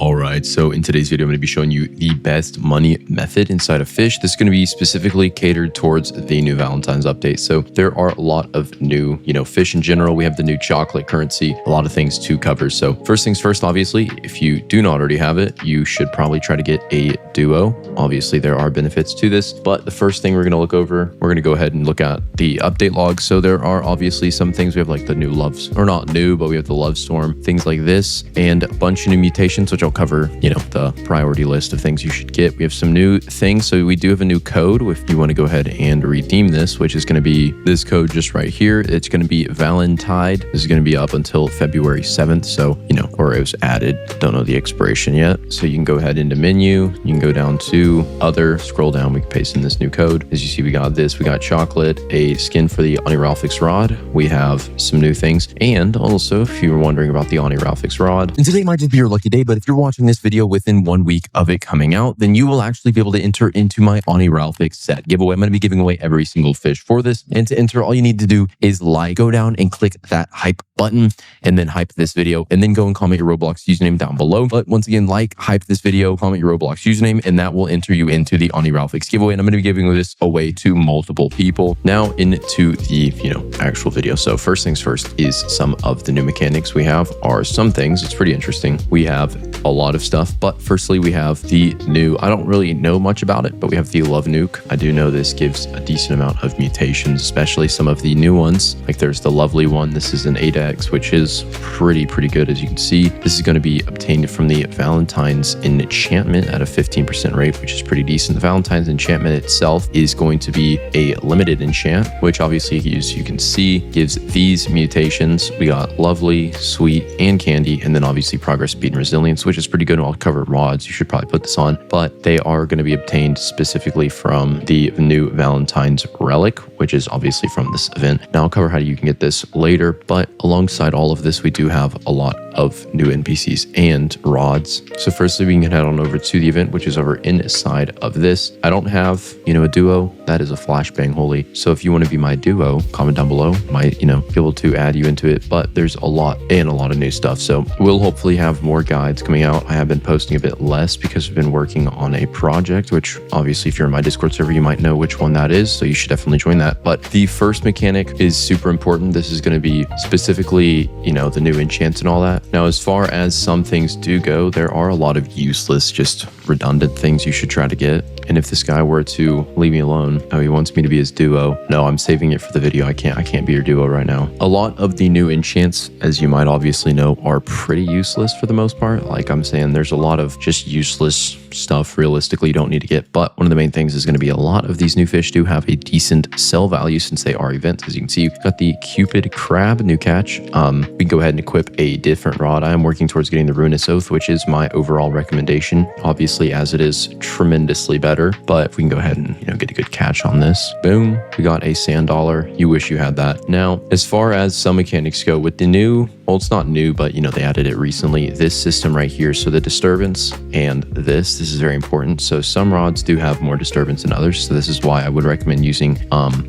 All right, so in today's video, I'm going to be showing you the best money method inside of Fisch. This is going to be specifically catered towards the new Valentine's update. So there are a lot of new, Fisch in general. We have the new chocolate currency, a lot of things to cover. So first things first, obviously, if you do not already have it, you should probably try to get a duo. Obviously, there are benefits to this, but the first thing we're going to look over, we're going to go ahead and look at the update log. So there are obviously some things. We have like the new loves, or not new, but we have the love storm, things like this, and a bunch of new mutations, which I'll cover, the priority list of things you should get. We have some new things. So we do have a new code if you want to go ahead and redeem this, which is going to be this code just right here. It's going to be Valentine. This is going to be up until February 7th. So, or it was added. Don't know the expiration yet. So you can go ahead into menu. You can go down to other, scroll down. We can paste in this new code. As you see, we got this. We got chocolate, a skin for the Oniralphix rod. We have some new things. And also, if you were wondering about the Oniralphix rod, and today might just be your lucky day, but if you're watching this video within 1 week of it coming out, then you will actually be able to enter into my Oniralphix set giveaway. I'm going to be giving away every single fish for this. And to enter, all you need to do is go down and click that hype button and then hype this video, and then go and comment your Roblox username down below. But once again, hype this video, comment your Roblox username, and that will enter you into the Oniralphix giveaway. And I'm going to be giving this away to multiple people. Now into the, actual video. So first things first is some of the new mechanics we have are some things. It's pretty interesting. We have a lot of stuff, but firstly, we have the new, I don't really know much about it, but we have the love nuke. I do know this gives a decent amount of mutations, especially some of the new ones. Like there's the lovely one. This is an 8x, which is pretty good. As you can see, this is going to be obtained from the Valentine's enchantment at a 15% rate, which is pretty decent. The Valentine's enchantment itself is going to be a limited enchant, which obviously, as you can see, gives these mutations. We got lovely, sweet, and candy, and then obviously progress, speed, and resilience, which is pretty good. I'll cover rods. You should probably put this on, but they are going to be obtained specifically from the new Valentine's relic, which is obviously from this event. Now I'll cover how you can get this later, but alongside all of this, we do have a lot of new NPCs and rods. So firstly, we can head on over to the event, which is over inside of this. I don't have, a duo. That is a flashbang holy. So if you want to be my duo, comment down below. Might, be able to add you into it, but there's a lot of new stuff. So we'll hopefully have more guides coming out. I have been posting a bit less because we've been working on a project, which obviously if you're in my Discord server, you might know which one that is. So you should definitely join that. But the first mechanic is super important. This is going to be specifically, the new enchants and all that. Now, as far as some things do go, there are a lot of useless, just redundant things you should try to get. And if this guy were to leave me alone, he wants me to be his duo. No, I'm saving it for the video. I can't be your duo right now. A lot of the new enchants, as you might obviously know, are pretty useless for the most part. Like I'm saying, there's a lot of just useless stuff realistically you don't need to get. But one of the main things is going to be a lot of these new fish do have a decent sell value since they are events. As you can see, you've got the Cupid Crab, new catch. We can go ahead and equip a different rod. I am working towards getting the Ruinous Oath, which is my overall recommendation. Obviously, as it is tremendously better, but if we can go ahead and, get a good catch on this. Boom, we got a sand dollar. You wish you had that. Now, as far as some mechanics go with the new, well, it's not new, but they added it recently. This system right here. So the disturbance and this is very important. So some rods do have more disturbance than others. So this is why I would recommend using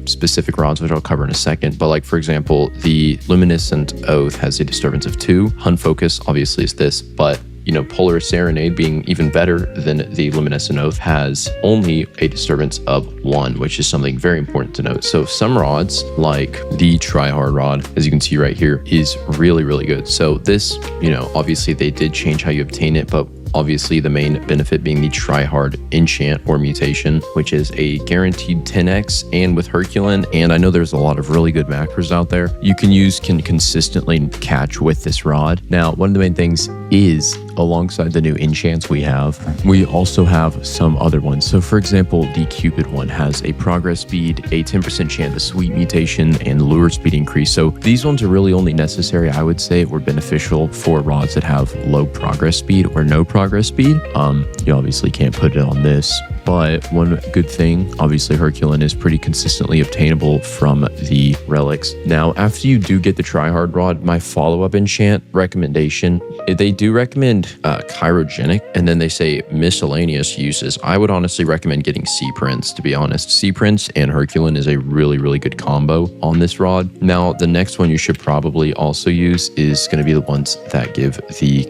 specific rods, which I'll cover in a second. But like, for example, the Luminescent Oath has a disturbance of 2. Hunt Focus obviously is this, but Polar Serenade being even better than the Luminescent Oath has only a disturbance of 1, which is something very important to note. So some rods, like the Tryhard rod, as you can see right here, is really good. So this, obviously they did change how you obtain it, but obviously the main benefit being the Tryhard enchant or mutation, which is a guaranteed 10x and with Herculean. And I know there's a lot of really good macros out there you can consistently catch with this rod. Now, one of the main things is alongside the new enchants we also have some other ones. So for example, the Cupid one has a progress speed, a 10% chance of sweet mutation, and lure speed increase. So these ones are really only necessary, I would say, or beneficial for rods that have low progress speed or no progress speed. You obviously can't put it on this, But one good thing, obviously Herculin is pretty consistently obtainable from the relics. Now, after you do get the tryhard rod, my follow-up enchant recommendation, they do recommend chirogenic, and then they say miscellaneous uses. I would honestly recommend getting Sea Prince, to be honest. Sea Prince and Herculin is a really, really good combo on this rod. Now, the next one you should probably also use is going to be the ones that give the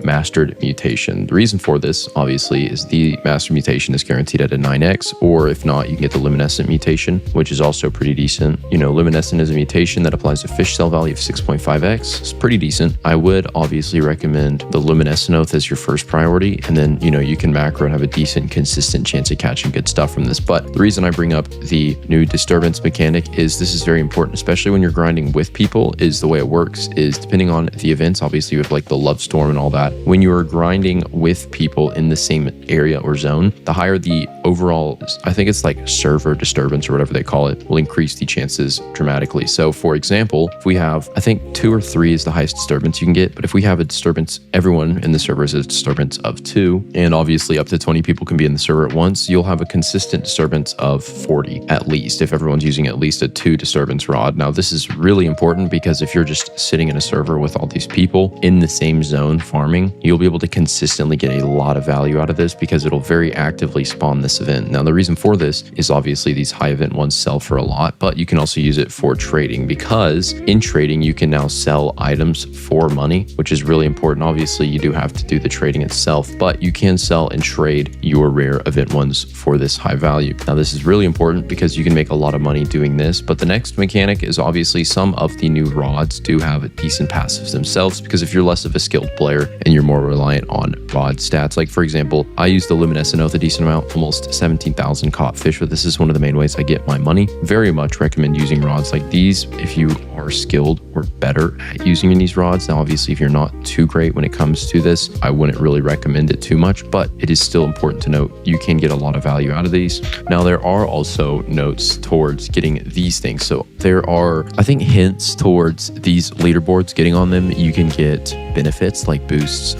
mastered mutation. The reason for this, obviously, is the mastered mutation is guaranteed at a 9x, or if not, you can get the luminescent mutation, which is also pretty decent. You know, luminescent is a mutation that applies a fish cell value of 6.5x. It's pretty decent. I would obviously recommend the luminescent oath as your first priority, and then, you know, you can macro and have a decent, consistent chance of catching good stuff from this. But the reason I bring up the new disturbance mechanic is this is very important, especially when you're grinding with people, is the way it works is depending on the events, obviously with like the love storm and all that. When you are grinding with people in the same area or zone, the higher the overall, I think it's like server disturbance or whatever they call it, will increase the chances dramatically. So for example, if we have, I think 2 or 3 is the highest disturbance you can get, but if we have a disturbance, everyone in the server is a disturbance of 2, and obviously up to 20 people can be in the server at once, you'll have a consistent disturbance of 40 at least, if everyone's using at least a 2 disturbance rod. Now this is really important because if you're just sitting in a server with all these people in the same zone farming, you'll be able to consistently get a lot of value out of this because it'll very actively spawn this event. Now the reason for this is obviously these high event ones sell for a lot, but you can also use it for trading, because in trading you can now sell items for money, which is really important. Obviously you do have to do the trading itself, but you can sell and trade your rare event ones for this high value. Now this is really important because you can make a lot of money doing this. But the next mechanic is obviously some of the new rods do have decent passives themselves, because if you're less of a skilled player and you're more reliant on rod stats, like for example, I use the luminescent oath a decent amount, almost 17,000 caught fish, but this is one of the main ways I get my money. Very much recommend using rods like these if you are skilled or better at using these rods. Now obviously if you're not too great when it comes to this, I wouldn't really recommend it too much, but it is still important to note you can get a lot of value out of these. Now there are also notes towards getting these things. So there are, I think, hints towards these leaderboards. Getting on them, you can get benefits like boosts,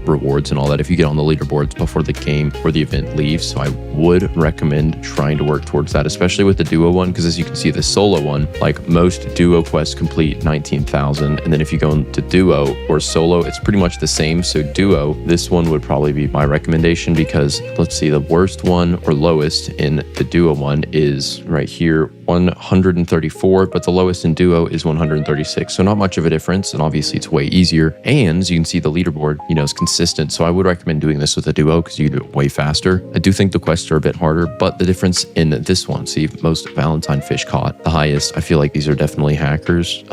rewards and all that if you get on the leaderboards before the game or the event leaves. So I would recommend trying to work towards that, especially with the duo one, because as you can see, the solo one, like most duo quests complete 19,000, and then if you go into duo or solo, it's pretty much the same. So duo, this one would probably be my recommendation, because let's see, the worst one or lowest in the duo one is right here, 134, but the lowest in duo is 136. So not much of a difference, and obviously it's way easier. And as you can see, the leaderboard, you know, is consistent. So I would recommend doing this with a duo because you do it way faster. I do think the quests are a bit harder, but the difference in this one, see, most Valentine fish caught, the highest, I feel like these are definitely hackers,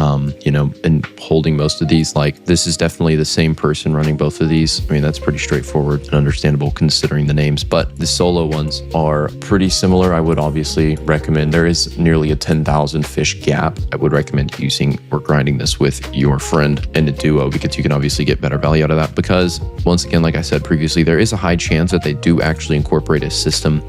you know, and holding most of these, like this is definitely the same person running both of these. I mean, that's pretty straightforward and understandable considering the names, but the solo ones are pretty similar. I would obviously recommend, there is nearly a 10,000 fish gap. I would recommend using or grinding this with your friend in a duo, because you can obviously get better value out of that, because once again, like I said previously, there is a high chance that they do actually incorporate a system,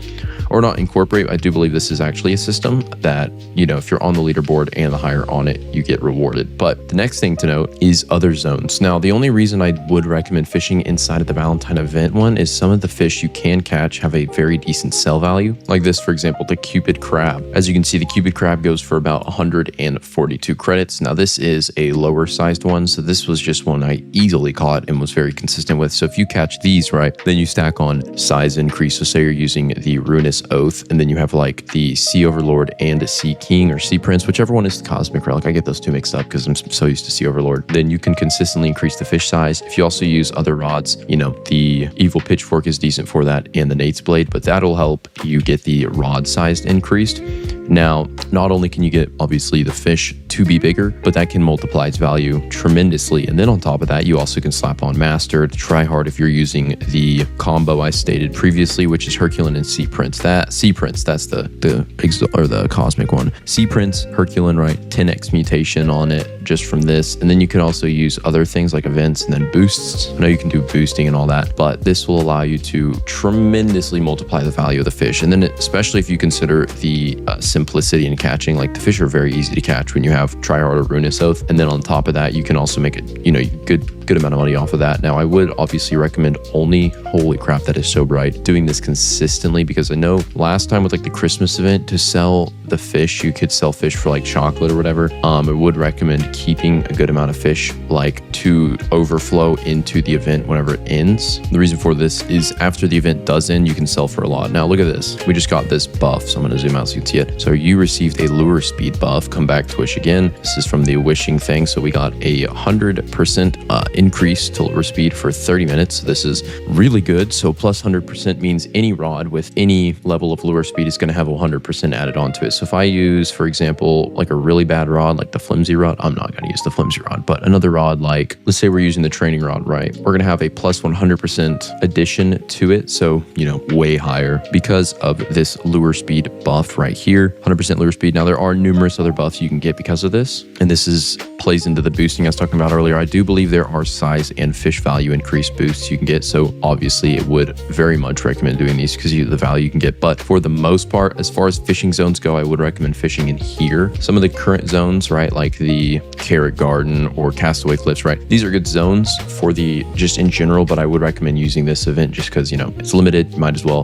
or not incorporate, I do believe this is actually a system that, you know, if you're on the leaderboard and the higher on it, you get rewarded. But the next thing to note is other zones. Now, the only reason I would recommend fishing inside of the Valentine event one is some of the fish you can catch have a very decent sell value. Like this, for example, the Cupid crab. As you can see, the Cupid crab goes for about 142 credits. Now, this is a lower sized one, so this was just one I easily caught and was very consistent with. So if you catch these, right, then you stack on size increase. So say you're using the Ruinous Oath, and then you have like the Sea Overlord and a Sea King or Sea Prince, whichever one is the Cosmic Relic. I get those two mixed up because I'm so used to Sea Overlord. Then you can consistently increase the fish size. If you also use other rods, you know, the Evil Pitchfork is decent for that, and the Nate's Blade, but that'll help you get the rod size increased. Now, not only can you get obviously the fish to be bigger, but that can multiply its value tremendously. And then on top of that, you also can slap on Master to try hard if you're using the combo I stated previously, which is Herculin and Sea Prince. That Sea Prince, that's the cosmic one. Sea Prince, Herculin, right? 10x mutation on it just from this. And then you can also use other things like events and then boosts. I know you can do boosting and all that, but this will allow you to tremendously multiply the value of the fish. And then especially if you consider the simplicity in catching, like the fish are very easy to catch when you have Tryhard or Ruinous Oath. And then on top of that, you can also make it, you know, good good amount of money off of that. Now, I would obviously recommend only, holy crap, that is so bright, doing this consistently, because I know last time with like the Christmas event, to sell the fish, you could sell fish for like chocolate or whatever. I would recommend keeping a good amount of fish like to overflow into the event whenever it ends. The reason for this is after the event does end, you can sell for a lot. Now look at this. We just got this buff, so I'm going to zoom out so you can see it. So you received a lure speed buff. Come back to Wish again. This is from the wishing thing. So we got a 100% increase to lure speed for 30 minutes. So this is really good. So plus 100% means any rod with any level of lure speed is going to have 100% added onto it. So if I use, for example, like a really bad rod, like the flimsy rod, I'm not going to use the flimsy rod, but another rod, like let's say we're using the training rod, right? We're going to have a plus 100% addition to it. So, you know, way higher because of this lure speed buff right here, 100% lure speed. Now there are numerous other buffs you can get because of this. And this plays into the boosting I was talking about earlier. I do believe there are size and fish value increase boosts you can get. So obviously it would very much recommend doing these because the value you can get. But for the most part, as far as fishing zones go, I would recommend fishing in here. Some of the current zones, right? Like the Carrot Garden or Castaway Cliffs, right? These are good zones for the just in general, but I would recommend using this event just because, you know, it's limited. You might as well